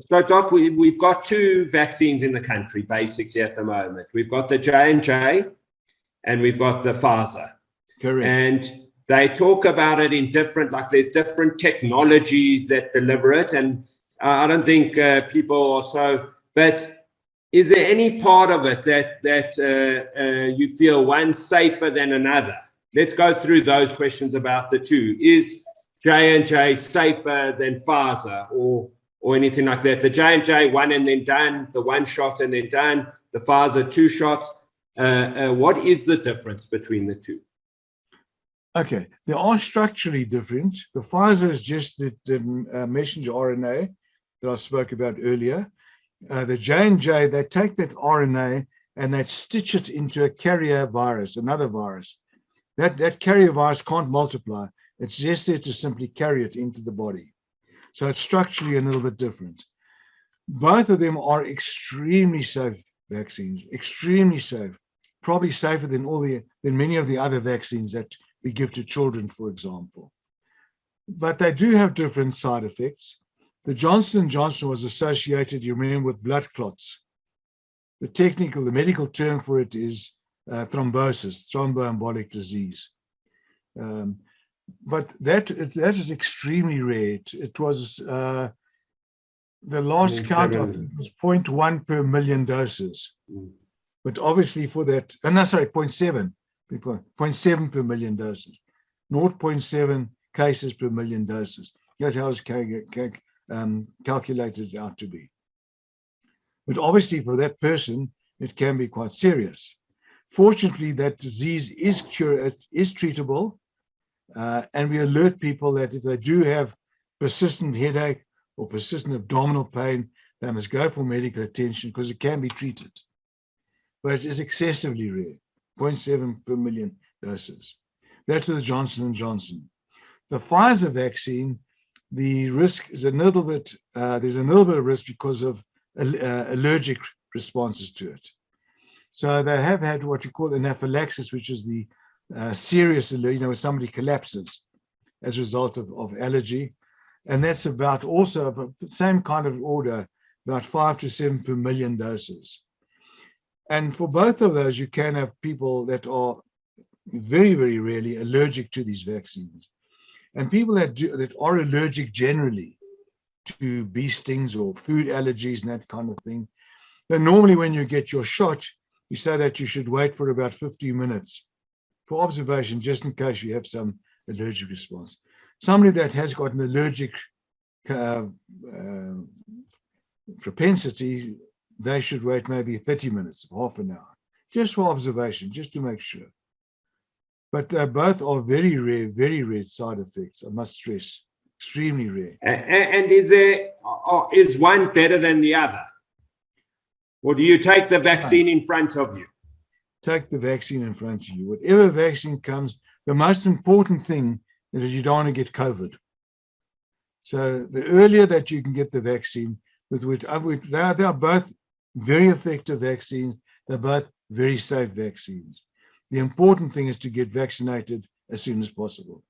So, Doc, we've got two vaccines in the country, basically, at the moment. We've got the J&J and we've got the Pfizer. Correct. And they talk about it in different, like there's different technologies that deliver it. And I don't think people are so, but is there any part of it that you feel one's safer than another? Let's go through those questions about the two. Is J&J safer than Pfizer or anything like that? The J&J, one and then done, the one shot and then done, the Pfizer, two shots. What is the difference between the two? Okay, they are structurally different. The Pfizer is just the messenger RNA that I spoke about earlier. The J&J, they take that RNA and they stitch it into a carrier virus, another virus. That carrier virus can't multiply. It's just there to simply carry it into the body. So it's structurally a little bit different. Both of them are extremely safe vaccines, extremely safe, probably safer than many of the other vaccines that we give to children, for example. But they do have different side effects. The Johnson & Johnson was associated, you remember, with blood clots. The medical term for it is thrombosis, thromboembolic disease. But that is extremely rare. It was, the last count, I think, was 0.1 per million doses. But obviously for that, no, sorry, 0.7. 0.7 per million doses, 0.7 cases per million doses. That's how it's calculated out to be. But obviously for that person, it can be quite serious. Fortunately, that disease is treatable, and we alert people that if they do have persistent headache or persistent abdominal pain, they must go for medical attention because it can be treated. But it is excessively rare. 0.7 per million doses. That's the Johnson & Johnson. The Pfizer vaccine, the risk is a little bit, there's a little bit of risk because of allergic responses to it. So they have had what you call anaphylaxis, which is the serious allergy, where somebody collapses as a result of allergy. And that's about also the same kind of order, about 5 to 7 per million doses. And for both of those, you can have people that are very, very rarely allergic to these vaccines. And people that are allergic generally to bee stings or food allergies and that kind of thing. Now, normally when you get your shot, you say that you should wait for about 15 minutes for observation, just in case you have some allergic response. Somebody that has got an allergic propensity, they should wait maybe 30 minutes, half an hour, just for observation, just to make sure. But both are very rare side effects, I must stress, extremely rare. And is one better than the other? Or do you take the vaccine in front of you? Take the vaccine in front of you. Whatever vaccine comes, the most important thing is that you don't want to get COVID. So the earlier that you can get the vaccine, they are both very effective vaccines. They're both very safe vaccines. The important thing is to get vaccinated as soon as possible.